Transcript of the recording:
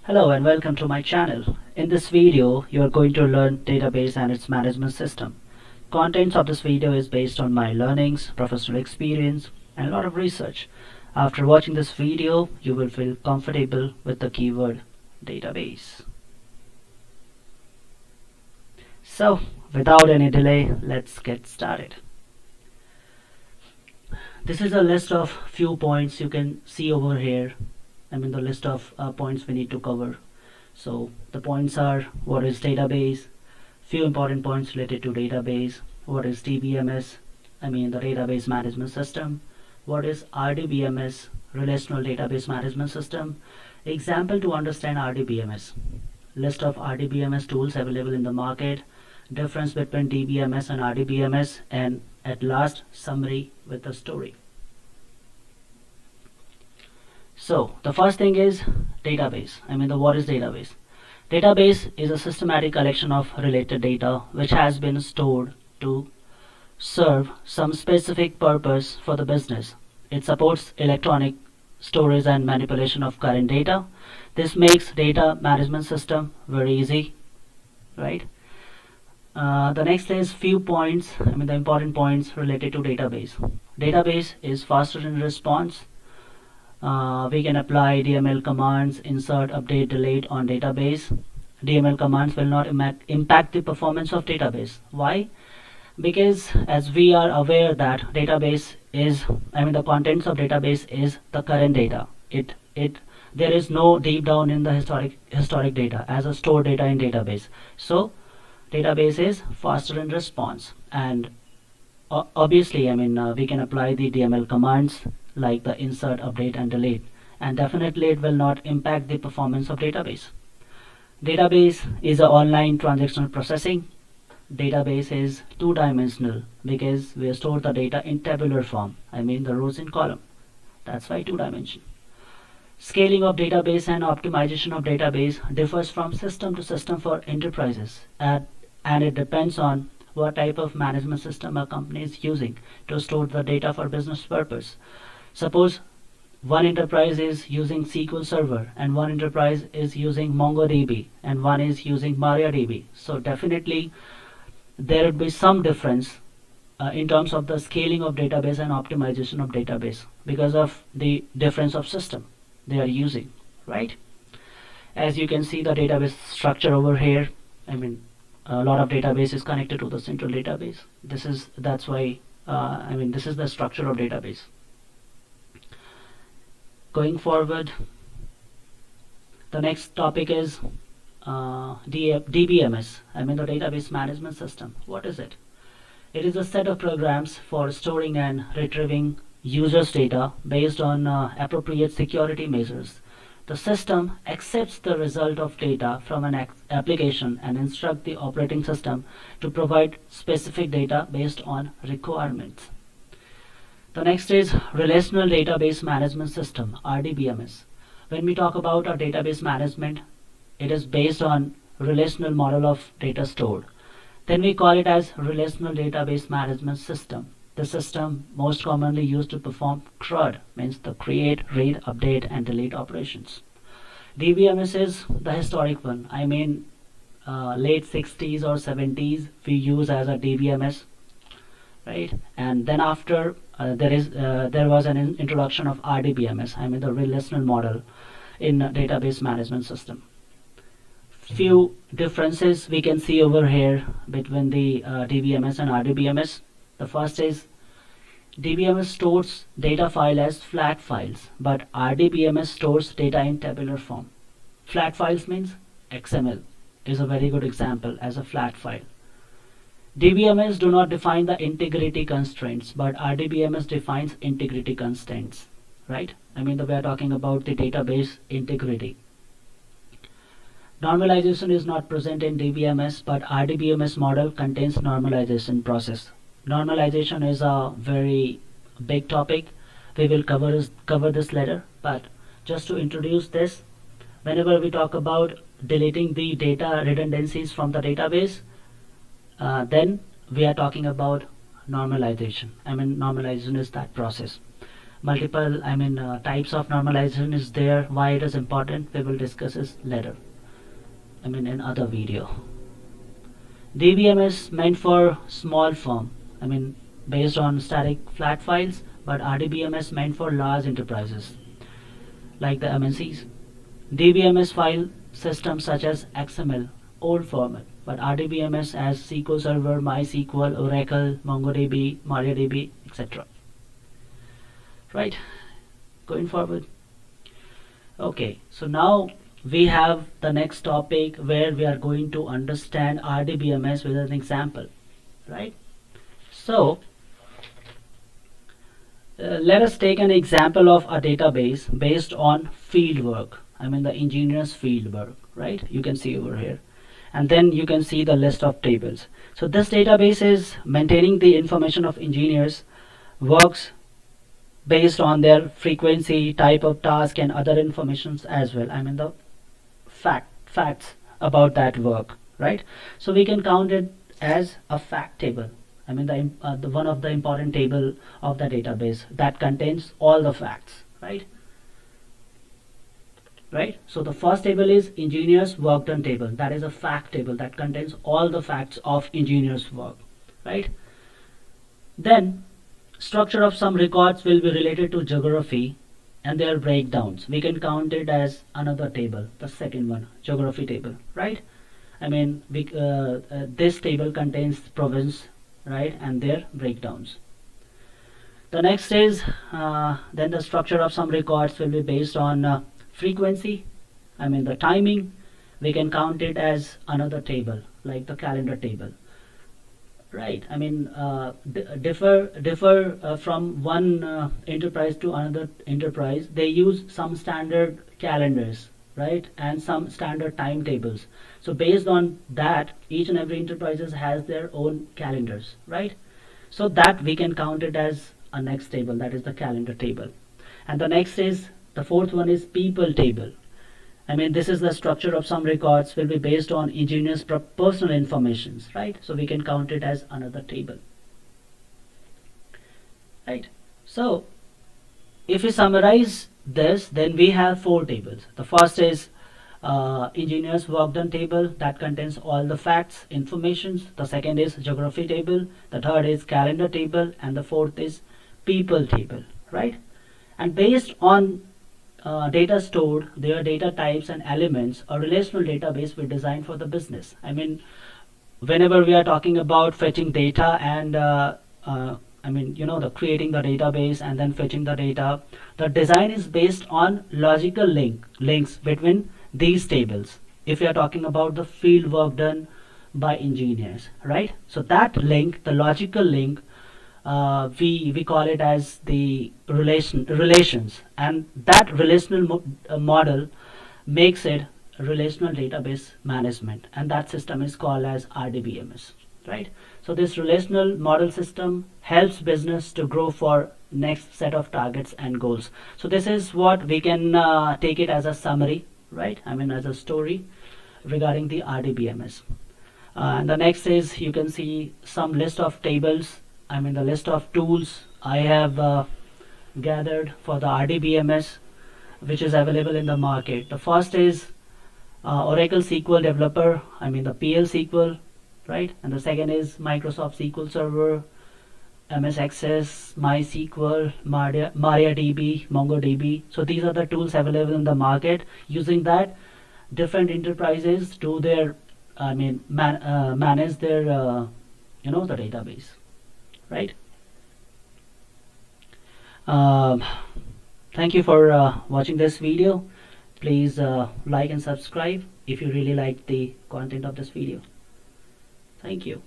Hello and welcome to my channel. In this video, you are going to learn database and its management system. Contents of this video is based on my learnings, professional experience, and a lot of research. After watching this video, you will feel comfortable with the keyword database. So, without any delay, let's get started. This is a list of few points you can see over here. The list of points we need to cover. So the points are: what is database, few important points related to database, what is DBMS, the database management system, what is RDBMS, relational database management system, example to understand RDBMS, list of RDBMS tools available in the market, difference between DBMS and RDBMS, and at last summary with the story. So the first thing is database. What is database? Database is a systematic collection of related data which has been stored to serve some specific purpose for the business. It supports electronic storage and manipulation of current data. This makes data management system very easy, right? The next is few points, the important points related to database. Database is faster in response. We can apply DML commands, insert, update, delete on database. DML commands will not impact the performance of database. Why? Because as we are aware that database is, the contents of database is the current data. There is no deep down in the historic data as a stored data in database. So database is faster in response, and obviously we can apply the DML commands like the insert, update, and delete, and definitely it will not impact the performance of database. Database is an online transactional processing. Database is two-dimensional because we store the data in tabular form, the rows in column. That's why two-dimension. Scaling of database and optimization of database differs from system to system for enterprises, and it depends on what type of management system a company is using to store the data for business purpose. Suppose one enterprise is using SQL Server and one enterprise is using MongoDB and one is using MariaDB. So definitely there would be some difference in terms of the scaling of database and optimization of database because of the difference of system they are using, right? As you can see the database structure over here, a lot of database is connected to the central database. This is the structure of database. Going forward, the next topic is DBMS, the database management system. What is it? It is a set of programs for storing and retrieving users' data based on appropriate security measures. The system accepts the result of data from an application and instructs the operating system to provide specific data based on requirements. The next is Relational Database Management System, RDBMS. When we talk about our database management, it is based on relational model of data stored. Then we call it as Relational Database Management System. The system most commonly used to perform CRUD, means the create, read, update, and delete operations. DBMS is the historic one. Late 60s or 70s we use as a DBMS, right? And then after there was an introduction of RDBMS, the relational model in database management system. Few differences we can see over here between the DBMS and RDBMS. The first is DBMS stores data file as flat files, but RDBMS stores data in tabular form. Flat files means XML is a very good example as a flat file. DBMS do not define the integrity constraints, but RDBMS defines integrity constraints, right? We are talking about the database integrity. Normalization is not present in DBMS, but RDBMS model contains normalization process. Normalization is a very big topic. We will cover this later, but just to introduce this, whenever we talk about deleting the data redundancies from the database, then we are talking about normalization. Normalization is that process. multiple types of normalization is there. Why it is important, we will discuss this later, in other video. DBMS meant for small firm, based on static flat files, but RDBMS meant for large enterprises like the MNCs. DBMS file systems such as XML, old format, but RDBMS as SQL Server, MySQL, Oracle, MongoDB, MariaDB, etc. Right, going forward. Okay, so now we have the next topic where we are going to understand RDBMS with an example, right? So let us take an example of a database based on field work. The engineer's field work, right? You can see over here, and then you can see the list of tables. So this database is maintaining the information of engineers works based on their frequency, type of task, and other informations as well. The facts about that work, right? So we can count it as a fact table. The one of the important table of the database that contains all the facts, right? So the first table is engineers work done table. That is a fact table that contains all the facts of engineers work, right? Then structure of some records will be related to geography and their breakdowns. We can count it as another table, the second one, geography table, right? This table contains province, right, and their breakdowns. The next is then the structure of some records will be based on frequency, the timing. We can count it as another table like the calendar table, right? Differ from one enterprise to another enterprise. They use some standard calendars, right, and some standard timetables. So based on that, each and every enterprises has their own calendars, right? So that we can count it as a next table, that is the calendar table. And the next is, the fourth one is people table. This is the structure of some records will be based on engineers' personal informations, right? So we can count it as another table, right? So if we summarize this, then we have four tables. The first is engineers work done table that contains all the facts, informations. The second is geography table. The third is calendar table, and the fourth is people table, right? And based on data stored, their data types and elements, a relational database we designed for the business. Whenever we are talking about fetching data and the creating the database and then fetching the data, the design is based on logical links between these tables. If we are talking about the field work done by engineers, right? So that link, the logical link, we call it as the relations, and that relational model makes it relational database management, and that system is called as RDBMS, right? So this relational model system helps business to grow for next set of targets and goals. So this is what we can take it as a summary, right? As a story regarding the RDBMS. And the next is, you can see some list of tables, the list of tools I have gathered for the RDBMS, which is available in the market. The first is Oracle SQL Developer, the PL SQL, right? And the second is Microsoft SQL Server, MS Access, MySQL, MariaDB, MongoDB. So these are the tools available in the market. Using that, different enterprises do their manage their the database, right? Thank you for watching this video. Please like and subscribe if you really like the content of this video. Thank you.